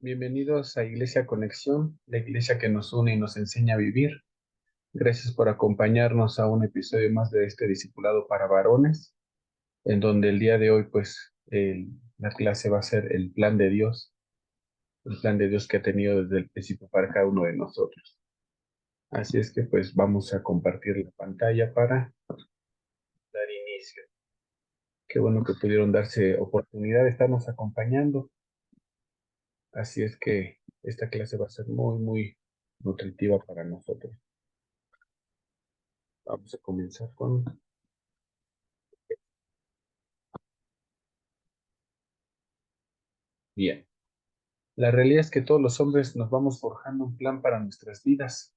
Bienvenidos a Iglesia Conexión, la iglesia que nos une y nos enseña a vivir. Gracias por acompañarnos a un episodio más de este discipulado para varones, en donde el día de hoy, la clase va a ser el plan de Dios que ha tenido desde el principio para cada uno de nosotros. Así es que pues vamos a compartir la pantalla para dar inicio. Qué bueno que pudieron darse oportunidad de estarnos acompañando. Así es que esta clase va a ser muy nutritiva para nosotros. Vamos a comenzar con... Bien. La realidad es que todos los hombres nos vamos forjando un plan para nuestras vidas,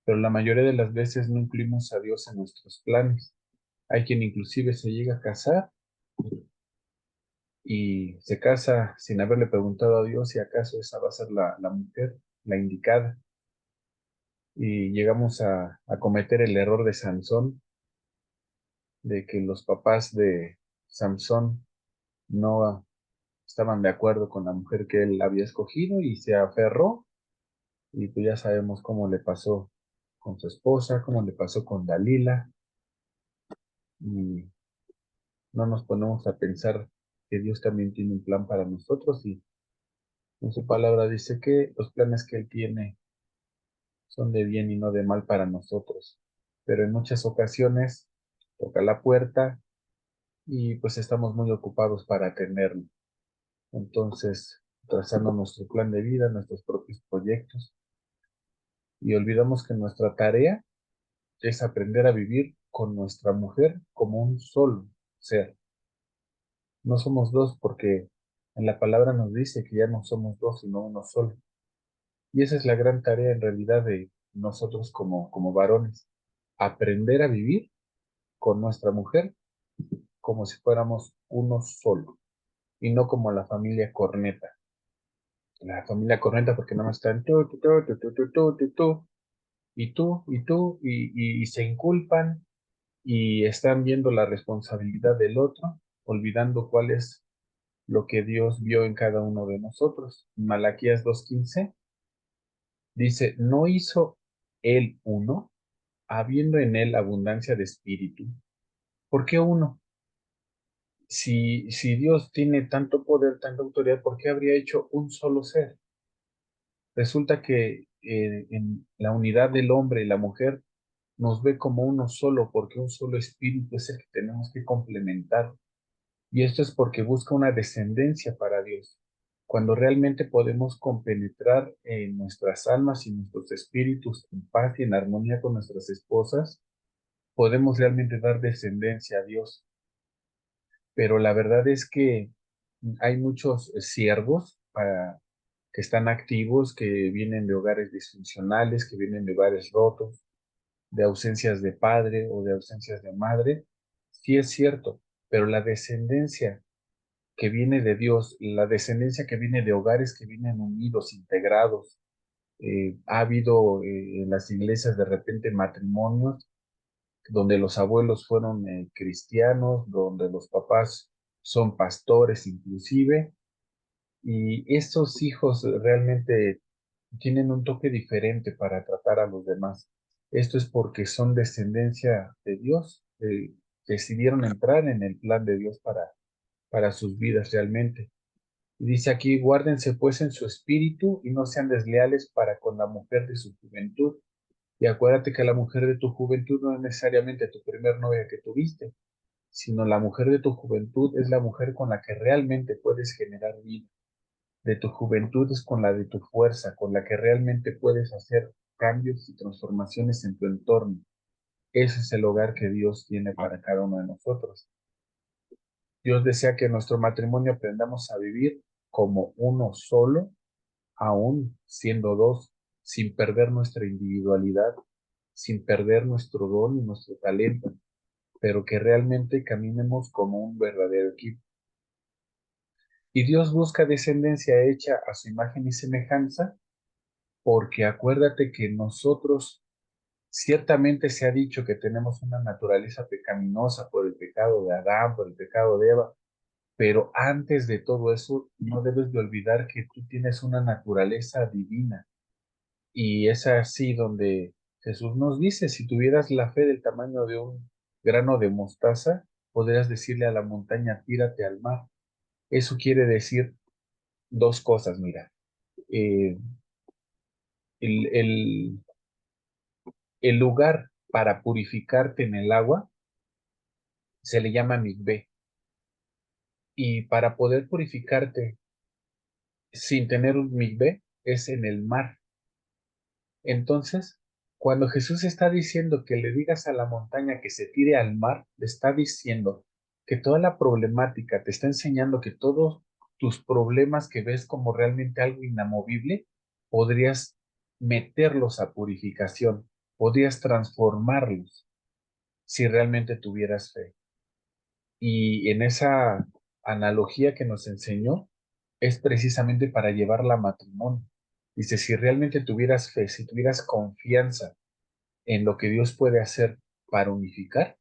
pero la mayoría de las veces no incluimos a Dios en nuestros planes. Hay quien inclusive se llega a casar y se casa sin haberle preguntado a Dios si acaso esa va a ser la mujer, la indicada. Y llegamos a cometer el error de Sansón, de que los papás de Samson no estaban de acuerdo con la mujer que él había escogido y se aferró. Y pues ya sabemos cómo le pasó con su esposa, cómo le pasó con Dalila, y no nos ponemos a pensar que Dios también tiene un plan para nosotros, y en su palabra dice que los planes que Él tiene son de bien y no de mal para nosotros. Pero en muchas ocasiones toca la puerta y pues estamos muy ocupados para atenderlo. Entonces, trazando nuestro plan de vida, nuestros propios proyectos, y olvidamos que nuestra tarea es aprender a vivir con nuestra mujer como un solo ser. No somos dos porque en la palabra nos dice que ya no somos dos, sino uno solo. Y esa es la gran tarea en realidad de nosotros como varones. Aprender a vivir con nuestra mujer como si fuéramos uno solo y no como la familia corneta. La familia corneta porque nada más están tú, y se inculpan y están viendo la responsabilidad del otro, olvidando cuál es lo que Dios vio en cada uno de nosotros. Malaquías 2:15 dice, ¿no hizo él uno, habiendo en él abundancia de espíritu? ¿Por qué uno? Si Dios tiene tanto poder, tanta autoridad, ¿por qué habría hecho un solo ser? Resulta que en la unidad del hombre y la mujer nos ve como uno solo, porque un solo espíritu es el que tenemos que complementar. Y esto es porque busca una descendencia para Dios. Cuando realmente podemos compenetrar en nuestras almas y nuestros espíritus en paz y en armonía con nuestras esposas, podemos realmente dar descendencia a Dios. Pero la verdad es que hay muchos siervos que están activos, que vienen de hogares disfuncionales, que vienen de hogares rotos, de ausencias de padre o de ausencias de madre. Sí es cierto, pero la descendencia que viene de Dios, la descendencia que viene de hogares que vienen unidos, integrados. Ha habido en las iglesias de repente matrimonios donde los abuelos fueron cristianos, donde los papás son pastores inclusive, y estos hijos realmente tienen un toque diferente para tratar a los demás. Esto es porque son descendencia de Dios, decidieron entrar en el plan de Dios para sus vidas realmente. Y dice aquí, guárdense pues en su espíritu y no sean desleales para con la mujer de su juventud. Y acuérdate que la mujer de tu juventud no es necesariamente tu primer novia que tuviste, sino la mujer de tu juventud es la mujer con la que realmente puedes generar vida. De tu juventud es con la de tu fuerza, con la que realmente puedes hacer cambios y transformaciones en tu entorno. Ese es el hogar que Dios tiene para cada uno de nosotros. Dios desea que en nuestro matrimonio aprendamos a vivir como uno solo, aún siendo dos, sin perder nuestra individualidad, sin perder nuestro don y nuestro talento, pero que realmente caminemos como un verdadero equipo. Y Dios busca descendencia hecha a su imagen y semejanza, porque acuérdate que nosotros Ciertamente se ha dicho que tenemos una naturaleza pecaminosa por el pecado de Adán, por el pecado de Eva, pero antes de todo eso, no debes de olvidar que tú tienes una naturaleza divina. Y es así donde Jesús nos dice, si tuvieras la fe del tamaño de un grano de mostaza, podrías decirle a la montaña, tírate al mar. Eso quiere decir dos cosas, mira. Eh, el, el- el lugar para purificarte en el agua se le llama mikvé. Y para poder purificarte sin tener un mikvé es en el mar. Entonces, cuando Jesús está diciendo que le digas a la montaña que se tire al mar, le está diciendo que toda la problemática, te está enseñando que todos tus problemas que ves como realmente algo inamovible, podrías meterlos a purificación, podrías transformarlos si realmente tuvieras fe. Y en esa analogía que nos enseñó, es precisamente para llevarla a matrimonio. Dice, si realmente tuvieras fe, si tuvieras confianza en lo que Dios puede hacer para unificar,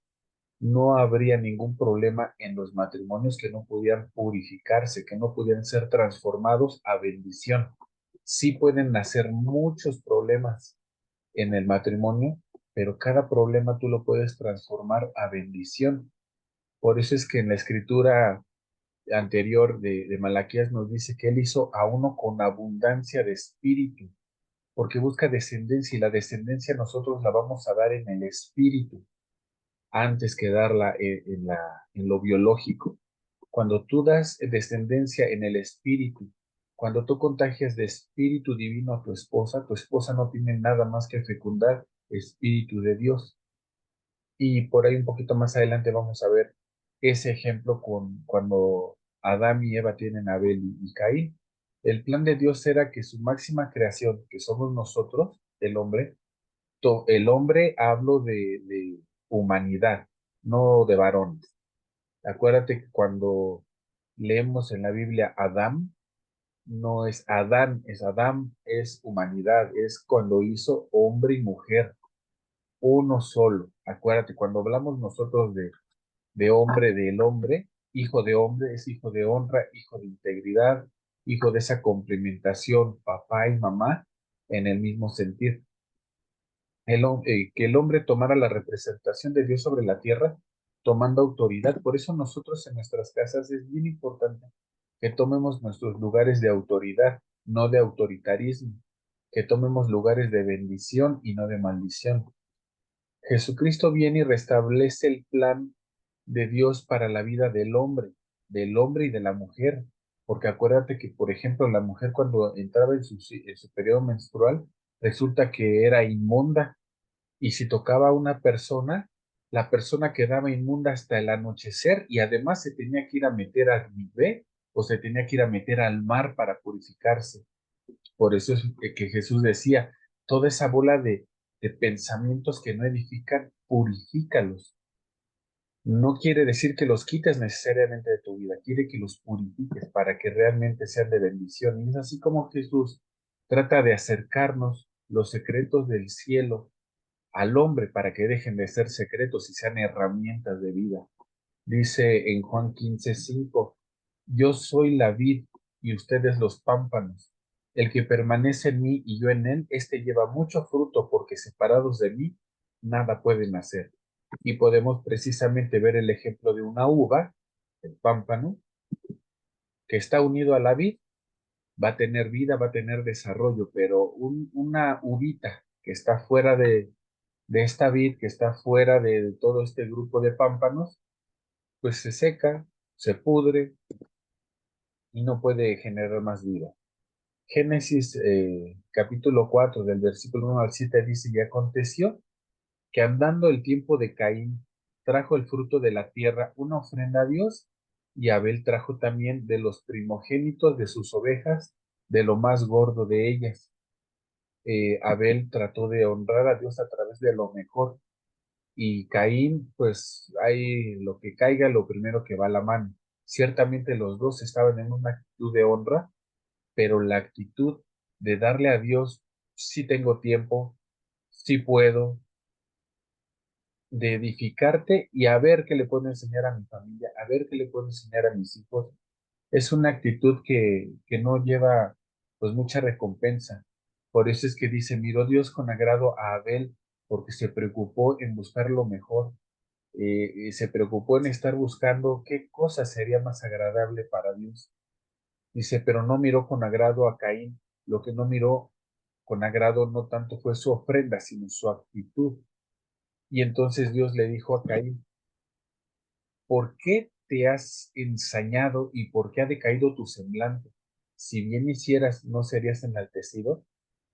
no habría ningún problema en los matrimonios que no pudieran purificarse, que no pudieran ser transformados a bendición. Sí pueden nacer muchos problemas en el matrimonio, pero cada problema tú lo puedes transformar a bendición. Por eso es que en la escritura anterior de Malaquías nos dice que él hizo a uno con abundancia de espíritu, porque busca descendencia y la descendencia nosotros la vamos a dar en el espíritu antes que darla en lo biológico. Cuando tú das descendencia en el espíritu, cuando tú contagias de espíritu divino a tu esposa no tiene nada más que fecundar espíritu de Dios. Y por ahí un poquito más adelante vamos a ver ese ejemplo con cuando Adán y Eva tienen a Abel y Caín. El plan de Dios era que su máxima creación, que somos nosotros, el hombre hablo de humanidad, no de varones. Acuérdate que cuando leemos en la Biblia Adán, no es Adán, es Adán, es humanidad, es cuando hizo hombre y mujer, uno solo. Acuérdate, cuando hablamos nosotros de hombre, del hombre, hijo de hombre, es hijo de honra, hijo de integridad, hijo de esa complementación, papá y mamá, en el mismo sentir. Que el hombre tomara la representación de Dios sobre la tierra, tomando autoridad. Por eso nosotros en nuestras casas es bien importante que tomemos nuestros lugares de autoridad, no de autoritarismo, que tomemos lugares de bendición y no de maldición. Jesucristo viene y restablece el plan de Dios para la vida del hombre y de la mujer. Porque acuérdate que, por ejemplo, la mujer cuando entraba en su periodo menstrual, resulta que era inmunda. Y si tocaba a una persona, la persona quedaba inmunda hasta el anochecer y además se tenía que ir a meter al nivel o se tenía que ir a meter al mar para purificarse. Por eso es que Jesús decía, toda esa bola de pensamientos que no edifican, purifícalos. No quiere decir que los quites necesariamente de tu vida, quiere que los purifiques para que realmente sean de bendición. Y es así como Jesús trata de acercarnos los secretos del cielo al hombre para que dejen de ser secretos y sean herramientas de vida. Dice en Juan 15:5, yo soy la vid y ustedes los pámpanos. El que permanece en mí y yo en él, éste lleva mucho fruto porque separados de mí, nada pueden hacer. Y podemos precisamente ver el ejemplo de una uva, el pámpano, que está unido a la vid, va a tener vida, va a tener desarrollo, pero una uvita que está fuera de esta vid, que está fuera de todo este grupo de pámpanos, pues se seca, se pudre y no puede generar más vida. Génesis capítulo 4 del versículo 1 al 7 dice, y aconteció que andando el tiempo de Caín, trajo el fruto de la tierra una ofrenda a Dios, y Abel trajo también de los primogénitos de sus ovejas, de lo más gordo de ellas. Abel trató de honrar a Dios a través de lo mejor, y Caín, pues hay lo que caiga, lo primero que va a la mano. Ciertamente los dos estaban en una actitud de honra, pero la actitud de darle a Dios, si tengo tiempo, si puedo, de edificarte y a ver qué le puedo enseñar a mi familia, a ver qué le puedo enseñar a mis hijos. Es una actitud que no lleva pues mucha recompensa. Por eso es que dice, miró Dios con agrado a Abel porque se preocupó en buscar lo mejor, se preocupó en estar buscando qué cosa sería más agradable para Dios. Dice, pero no miró con agrado a Caín. Lo que no miró con agrado no tanto fue su ofrenda, sino su actitud. Y entonces Dios le dijo a Caín, ¿por qué te has ensañado y por qué ha decaído tu semblante? Si bien hicieras, ¿no serías enaltecido?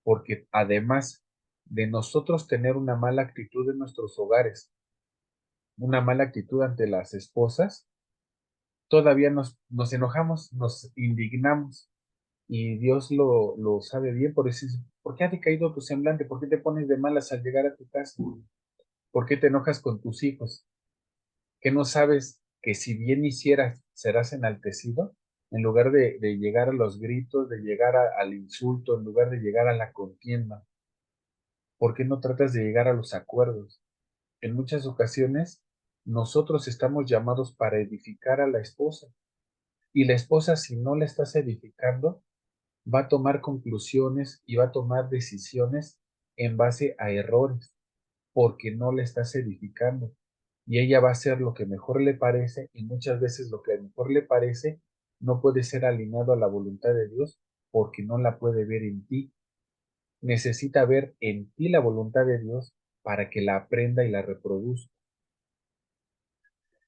Porque además de nosotros tener una mala actitud en nuestros hogares, una mala actitud ante las esposas, todavía nos enojamos, nos indignamos y Dios lo sabe bien, por eso dice, ¿por qué ha decaído tu semblante? ¿Por qué te pones de malas al llegar a tu casa? ¿Por qué te enojas con tus hijos? ¿Que no sabes que si bien hicieras, serás enaltecido? En lugar de llegar a los gritos, de llegar al insulto, en lugar de llegar a la contienda, ¿por qué no tratas de llegar a los acuerdos? En muchas ocasiones, nosotros estamos llamados para edificar a la esposa, y la esposa, si no la estás edificando, va a tomar conclusiones y va a tomar decisiones en base a errores, porque no la estás edificando. Y ella va a hacer lo que mejor le parece, y muchas veces lo que mejor le parece no puede ser alineado a la voluntad de Dios porque no la puede ver en ti. Necesita ver en ti la voluntad de Dios para que la aprenda y la reproduzca.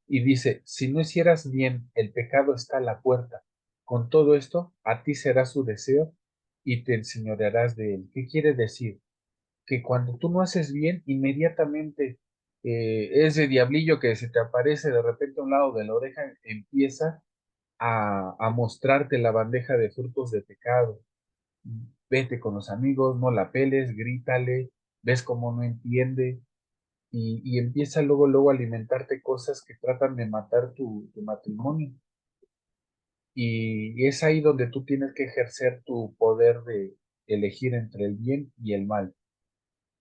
Y dice, si no hicieras bien, el pecado está a la puerta. Con todo esto, a ti será su deseo y te enseñorearás de él. ¿Qué quiere decir? Que cuando tú no haces bien, inmediatamente ese diablillo que se te aparece de repente a un lado de la oreja empieza a mostrarte la bandeja de frutos de pecado. Vete con los amigos, no la peles, grítale, ves cómo no entiende, y empieza luego a alimentarte cosas que tratan de matar tu matrimonio. Y es ahí donde tú tienes que ejercer tu poder de elegir entre el bien y el mal,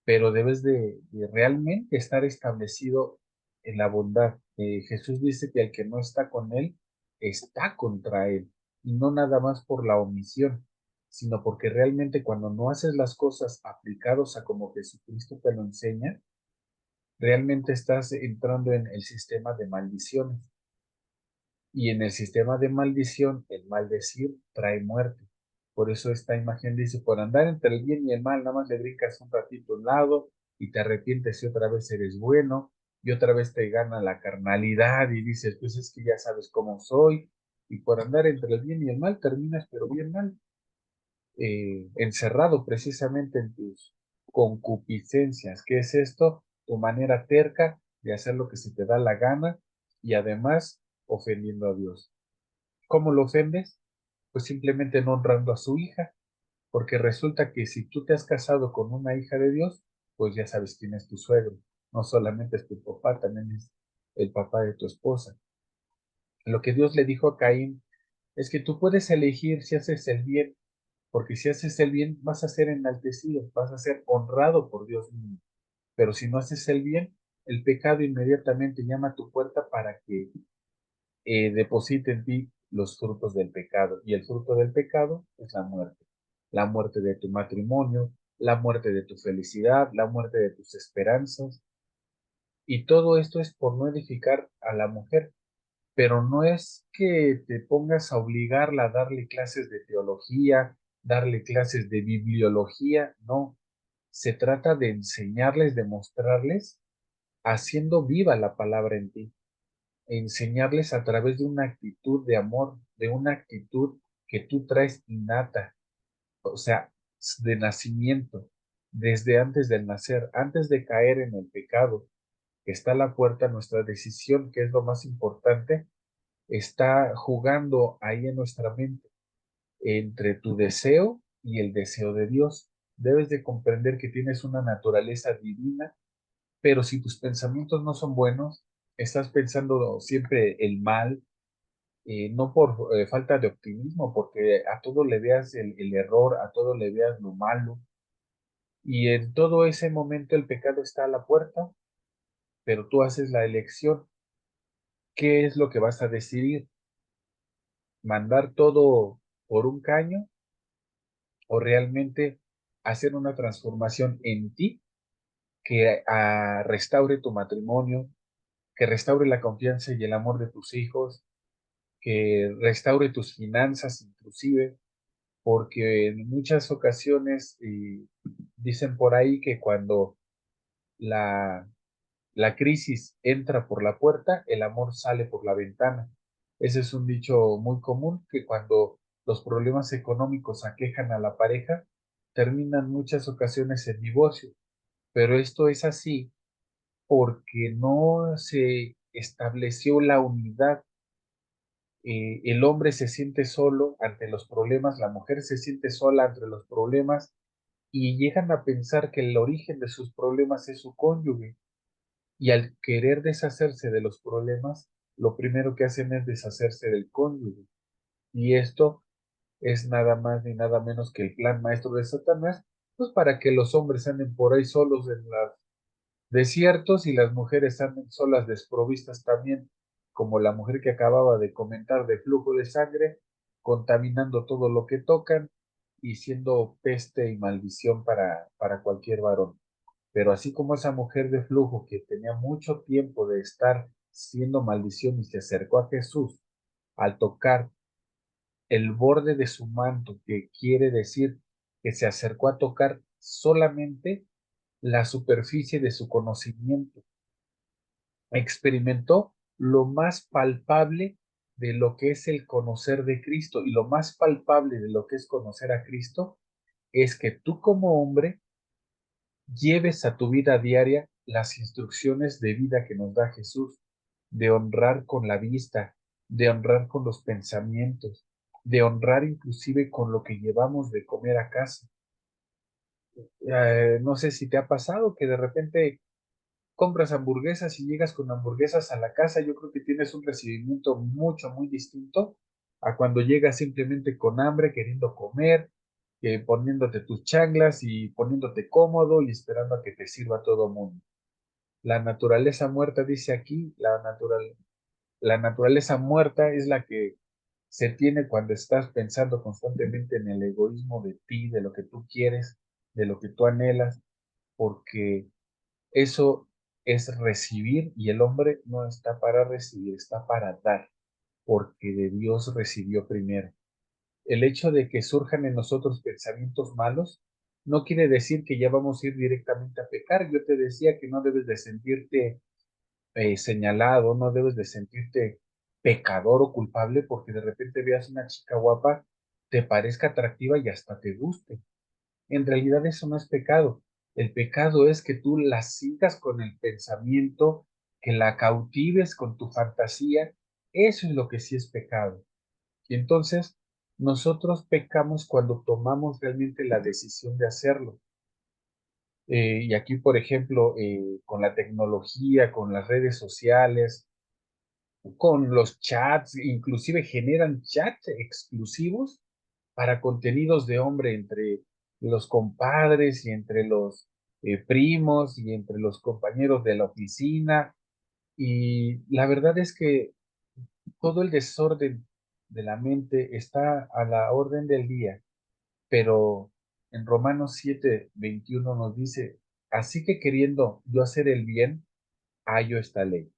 pero debes de realmente estar establecido en la bondad. Jesús dice que el que no está con él está contra él, y no nada más por la omisión, sino porque realmente cuando no haces las cosas aplicados a como Jesucristo te lo enseña, realmente estás entrando en el sistema de maldiciones. Y en el sistema de maldición, el maldecir trae muerte. Por eso esta imagen dice, por andar entre el bien y el mal, nada más le brincas un ratito a un lado y te arrepientes y otra vez eres bueno y otra vez te gana la carnalidad y dices, pues es que ya sabes cómo soy. Y por andar entre el bien y el mal terminas pero bien mal, encerrado precisamente en tus concupiscencias. ¿Qué es esto? Tu manera terca de hacer lo que se te da la gana y además ofendiendo a Dios. ¿Cómo lo ofendes? Pues simplemente no honrando a su hija, porque resulta que si tú te has casado con una hija de Dios, pues ya sabes quién es tu suegro. No solamente es tu papá, también es el papá de tu esposa. Lo que Dios le dijo a Caín es que tú puedes elegir si haces el bien, porque si haces el bien vas a ser enaltecido, vas a ser honrado por Dios mismo. Pero si no haces el bien, el pecado inmediatamente llama a tu puerta para que deposite en ti los frutos del pecado. Y el fruto del pecado es la muerte. La muerte de tu matrimonio, la muerte de tu felicidad, la muerte de tus esperanzas. Y todo esto es por no edificar a la mujer. Pero no es que te pongas a obligarla a darle clases de teología, darle clases de bibliología, no. Se trata de enseñarles, de mostrarles, haciendo viva la palabra en ti, enseñarles a través de una actitud de amor, de una actitud que tú traes innata, o sea, de nacimiento, desde antes del nacer, antes de caer en el pecado, que está a la puerta, nuestra decisión, que es lo más importante, está jugando ahí en nuestra mente, entre tu deseo y el deseo de Dios. Debes de comprender que tienes una naturaleza divina, pero si tus pensamientos no son buenos, estás pensando siempre el mal, no por falta de optimismo, porque a todo le veas el error, a todo le veas lo malo, y en todo ese momento el pecado está a la puerta pero tú haces la elección. ¿Qué es lo que vas a decidir? ¿Mandar todo por un caño o realmente hacer una transformación en ti que restaure tu matrimonio, que restaure la confianza y el amor de tus hijos, que restaure tus finanzas inclusive? Porque en muchas ocasiones dicen por ahí que cuando la, la crisis entra por la puerta, el amor sale por la ventana. Ese es un dicho muy común, que cuando los problemas económicos aquejan a la pareja, terminan muchas ocasiones en divorcio. Pero esto es así porque no se estableció la unidad. El hombre se siente solo ante los problemas, la mujer se siente sola ante los problemas y llegan a pensar que el origen de sus problemas es su cónyuge. Y al querer deshacerse de los problemas, lo primero que hacen es deshacerse del cónyuge. Y esto es nada más ni nada menos que el plan maestro de Satanás, pues para que los hombres anden por ahí solos en los desiertos y las mujeres anden solas desprovistas también, como la mujer que acababa de comentar de flujo de sangre, contaminando todo lo que tocan y siendo peste y maldición para cualquier varón. Pero así como esa mujer de flujo que tenía mucho tiempo de estar siendo maldición y se acercó a Jesús al tocar el borde de su manto, que quiere decir que se acercó a tocar solamente la superficie de su conocimiento, experimentó lo más palpable de lo que es el conocer de Cristo. Y lo más palpable de lo que es conocer a Cristo es que tú como hombre lleves a tu vida diaria las instrucciones de vida que nos da Jesús, de honrar con la vista, de honrar con los pensamientos, de honrar inclusive con lo que llevamos de comer a casa. No sé si te ha pasado que de repente compras hamburguesas y llegas con hamburguesas a la casa. Yo creo que tienes un recibimiento muy distinto a cuando llegas simplemente con hambre, queriendo comer, poniéndote tus changlas y poniéndote cómodo y esperando a que te sirva todo mundo. La naturaleza muerta, dice aquí, la naturaleza muerta es la que se tiene cuando estás pensando constantemente en el egoísmo de ti, de lo que tú quieres, de lo que tú anhelas, porque eso es recibir y el hombre no está para recibir, está para dar, porque de Dios recibió primero. El hecho de que surjan en nosotros pensamientos malos no quiere decir que ya vamos a ir directamente a pecar. Yo te decía que no debes de sentirte señalado, no debes de sentirte pecador o culpable porque de repente veas una chica guapa, te parezca atractiva y hasta te guste. En realidad eso no es pecado. El pecado es que tú la sigas con el pensamiento, que la cautives con tu fantasía. Eso es lo que sí es pecado. Y entonces nosotros pecamos cuando tomamos realmente la decisión de hacerlo. Y aquí, por ejemplo, con la tecnología, con las redes sociales, con los chats, inclusive generan chats exclusivos para contenidos de hombre entre los compadres y entre los primos y entre los compañeros de la oficina. Y la verdad es que todo el desorden de la mente está a la orden del día, pero en Romanos 7:21 nos dice, así que queriendo yo hacer el bien, hallo esta ley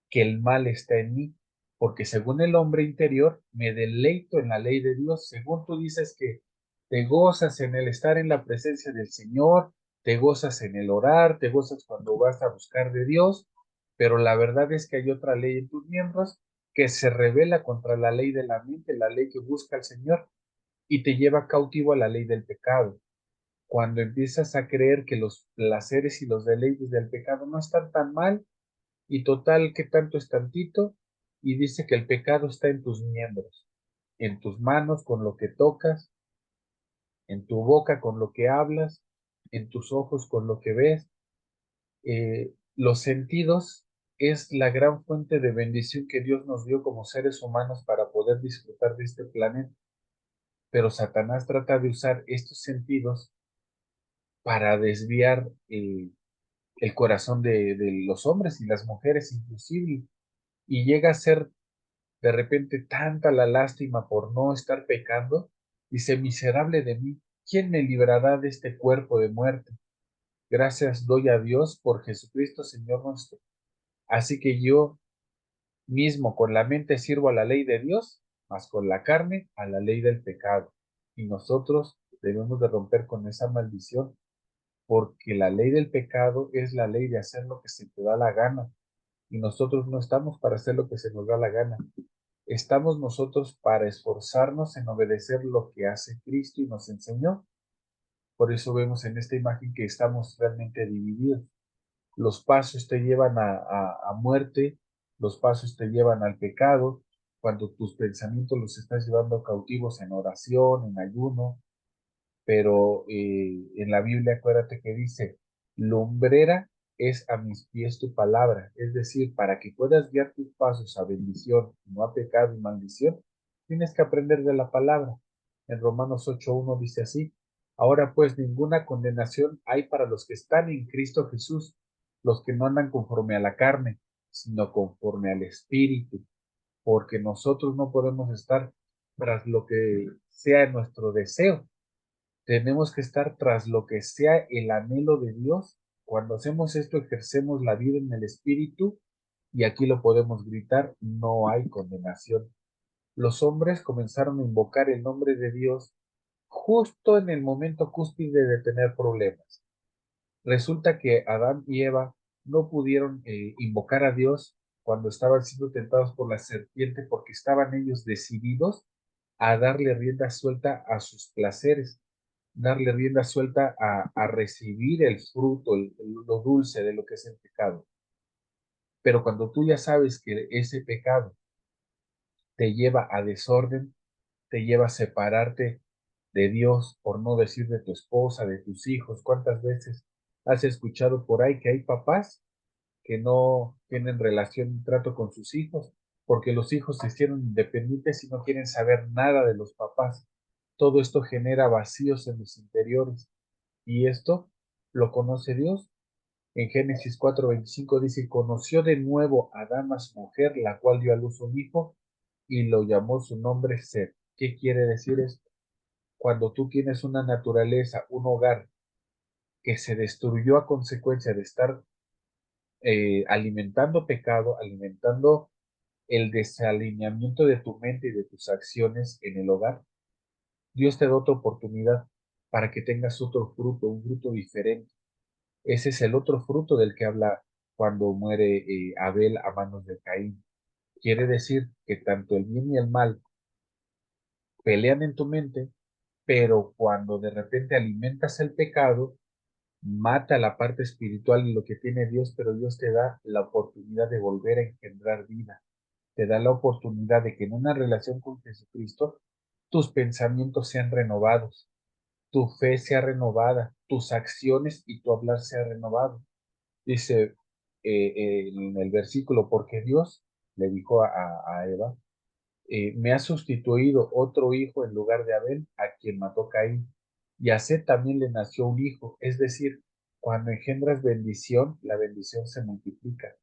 que el mal está en mí, porque según el hombre interior me deleito en la ley de Dios. Según tú dices que te gozas en el estar en la presencia del Señor, te gozas en el orar, te gozas cuando vas a buscar de Dios, pero la verdad es que hay otra ley en tus miembros que se revela contra la ley de la mente, la ley que busca el Señor, y te lleva cautivo a la ley del pecado. Cuando empiezas a creer que los placeres y los deleites del pecado no están tan mal, y total, ¿qué tanto es tantito? Y dice que el pecado está en tus miembros, en tus manos con lo que tocas, en tu boca con lo que hablas, en tus ojos con lo que ves. Los sentidos es la gran fuente de bendición que Dios nos dio como seres humanos para poder disfrutar de este planeta. Pero Satanás trata de usar estos sentidos para desviar el corazón de los hombres y las mujeres inclusive, y llega a ser de repente tanta la lástima por no estar pecando, dice, miserable de mí, ¿quién me librará de este cuerpo de muerte? Gracias doy a Dios por Jesucristo, Señor nuestro. Así que yo mismo con la mente sirvo a la ley de Dios, mas con la carne a la ley del pecado. Y nosotros debemos de romper con esa maldición, porque la ley del pecado es la ley de hacer lo que se te da la gana. Y nosotros no estamos para hacer lo que se nos da la gana. Estamos nosotros para esforzarnos en obedecer lo que hace Cristo y nos enseñó. Por eso vemos en esta imagen que estamos realmente divididos. Los pasos te llevan a muerte, los pasos te llevan al pecado, cuando tus pensamientos los estás llevando cautivos en oración, en ayuno, pero en la Biblia acuérdate que dice, lumbrera es a mis pies tu palabra, es decir, para que puedas guiar tus pasos a bendición, no a pecado y maldición, tienes que aprender de la palabra. En Romanos 8:1 dice así, ahora pues ninguna condenación hay para los que están en Cristo Jesús, los que no andan conforme a la carne, sino conforme al Espíritu, porque nosotros no podemos estar tras lo que sea nuestro deseo, tenemos que estar tras lo que sea el anhelo de Dios. Cuando hacemos esto, ejercemos la vida en el Espíritu y aquí lo podemos gritar, no hay condenación. Los hombres comenzaron a invocar el nombre de Dios justo en el momento cúspide de tener problemas. Resulta que Adán y Eva no pudieron invocar a Dios cuando estaban siendo tentados por la serpiente porque estaban ellos decididos a darle rienda suelta a sus placeres, darle rienda suelta a recibir el fruto, lo dulce de lo que es el pecado. Pero cuando tú ya sabes que ese pecado te lleva a desorden, te lleva a separarte de Dios, por no decir de tu esposa, de tus hijos, ¿cuántas veces has escuchado por ahí que hay papás que no tienen relación y trato con sus hijos, porque los hijos se hicieron independientes y no quieren saber nada de los papás? Todo esto genera vacíos en los interiores y esto lo conoce Dios. En Génesis 4:25 dice, conoció de nuevo a Adán a su mujer, la cual dio a luz un hijo y lo llamó su nombre Set. ¿Qué quiere decir esto? Cuando tú tienes una naturaleza, un hogar que se destruyó a consecuencia de estar alimentando pecado, alimentando el desalineamiento de tu mente y de tus acciones en el hogar, Dios te da otra oportunidad para que tengas otro fruto, un fruto diferente. Ese es el otro fruto del que habla cuando muere Abel a manos de Caín. Quiere decir que tanto el bien y el mal pelean en tu mente, pero cuando de repente alimentas el pecado, mata la parte espiritual y lo que tiene Dios, pero Dios te da la oportunidad de volver a engendrar vida. Te da la oportunidad de que en una relación con Jesucristo tus pensamientos sean renovados, tu fe sea renovada, tus acciones y tu hablar sea renovado. Dice en el versículo, porque Dios le dijo a Eva, me ha sustituido otro hijo en lugar de Abel, a quien mató Caín. Y a Set también le nació un hijo, es decir, cuando engendras bendición, la bendición se multiplica.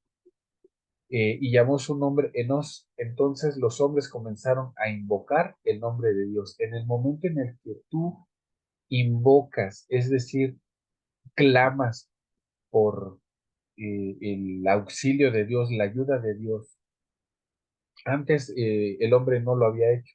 Y llamó su nombre Enos. Entonces los hombres comenzaron a invocar el nombre de Dios. En el momento en el que tú invocas, es decir, clamas por el auxilio de Dios, la ayuda de Dios. Antes el hombre no lo había hecho,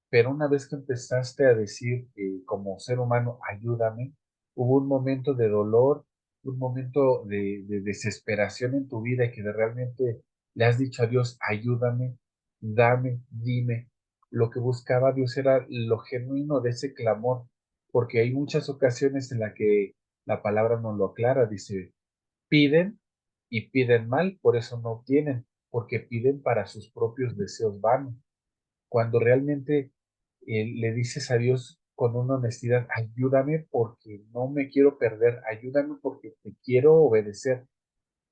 pero una vez que empezaste a decir como ser humano, ayúdame, hubo un momento de dolor, un momento de desesperación en tu vida y que realmente le has dicho a Dios, ayúdame, dame, dime. Lo que buscaba Dios era lo genuino de ese clamor, porque hay muchas ocasiones en las que la palabra nos lo aclara, dice, piden y piden mal, por eso no obtienen, porque piden para sus propios deseos vanos. Cuando realmente le dices a Dios con una honestidad, ayúdame porque no me quiero perder, ayúdame porque te quiero obedecer,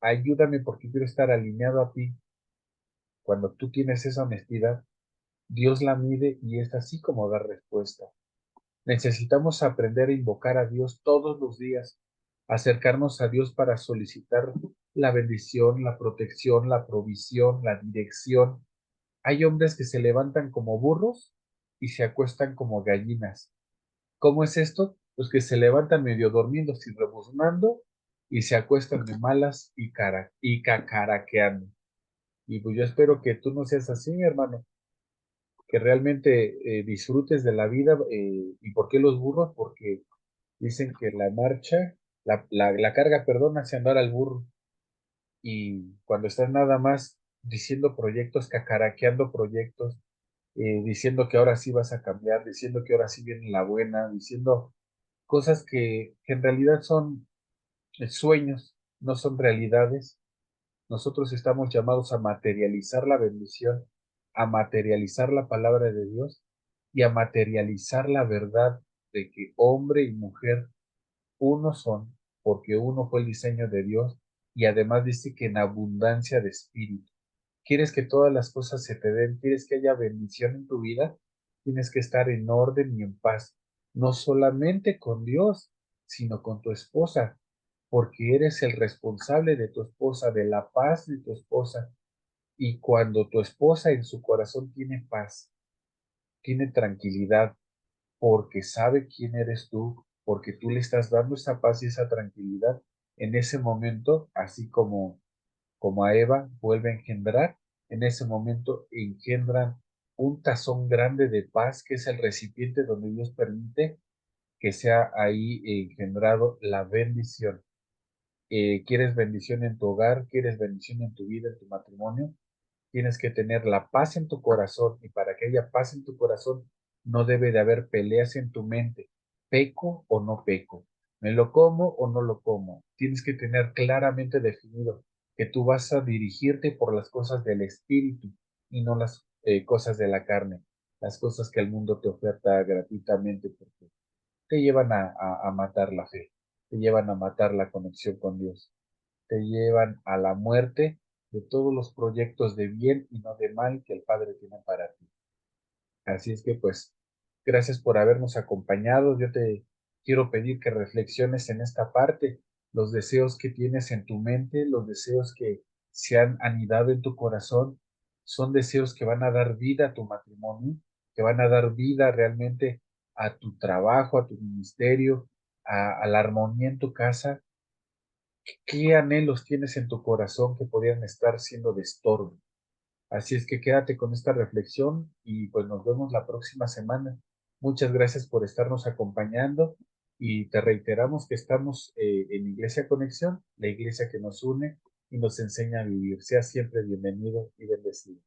ayúdame porque quiero estar alineado a ti. Cuando tú tienes esa honestidad, Dios la mide y es así como da respuesta. Necesitamos aprender a invocar a Dios todos los días, acercarnos a Dios para solicitar la bendición, la protección, la provisión, la dirección. Hay hombres que se levantan como burros y se acuestan como gallinas. ¿Cómo es esto? Pues que se levantan medio durmiendo, sin rebuznando, y se acuestan de malas y cacaraqueando. Y pues yo espero que tú no seas así, mi hermano, que realmente disfrutes de la vida. ¿Y por qué los burros? Porque dicen que la marcha, la carga, perdón, hace andar al burro. Y cuando estás nada más diciendo proyectos, cacaraqueando proyectos, diciendo que ahora sí vas a cambiar, diciendo que ahora sí viene la buena, diciendo cosas que en realidad son sueños, no son realidades. Nosotros estamos llamados a materializar la bendición, a materializar la palabra de Dios y a materializar la verdad de que hombre y mujer uno son, porque uno fue el diseño de Dios y además dice que en abundancia de espíritu. ¿Quieres que todas las cosas se te den? ¿Quieres que haya bendición en tu vida? Tienes que estar en orden y en paz, no solamente con Dios, sino con tu esposa, porque eres el responsable de tu esposa, de la paz de tu esposa. Y cuando tu esposa en su corazón tiene paz, tiene tranquilidad, porque sabe quién eres tú, porque tú le estás dando esa paz y esa tranquilidad, en ese momento, así como a Eva vuelve a engendrar, en ese momento engendran un tazón grande de paz, que es el recipiente donde Dios permite que sea ahí engendrado la bendición. ¿Quieres bendición en tu hogar? ¿Quieres bendición en tu vida, en tu matrimonio? Tienes que tener la paz en tu corazón, y para que haya paz en tu corazón no debe de haber peleas en tu mente. ¿Peco o no peco? ¿Me lo como o no lo como? Tienes que tener claramente definido que tú vas a dirigirte por las cosas del espíritu y no las cosas de la carne, las cosas que el mundo te oferta gratuitamente, porque te llevan a matar la fe, te llevan a matar la conexión con Dios, te llevan a la muerte de todos los proyectos de bien y no de mal que el Padre tiene para ti. Así es que pues, gracias por habernos acompañado. Yo te quiero pedir que reflexiones en esta parte, los deseos que tienes en tu mente, los deseos que se han anidado en tu corazón, son deseos que van a dar vida a tu matrimonio, que van a dar vida realmente a tu trabajo, a tu ministerio, a la armonía en tu casa. ¿Qué anhelos tienes en tu corazón que podrían estar siendo de estorbo? Así es que quédate con esta reflexión y pues nos vemos la próxima semana. Muchas gracias por estarnos acompañando y te reiteramos que estamos en Iglesia Conexión, la iglesia que nos une y nos enseña a vivir. Sea siempre bienvenido y bendecido.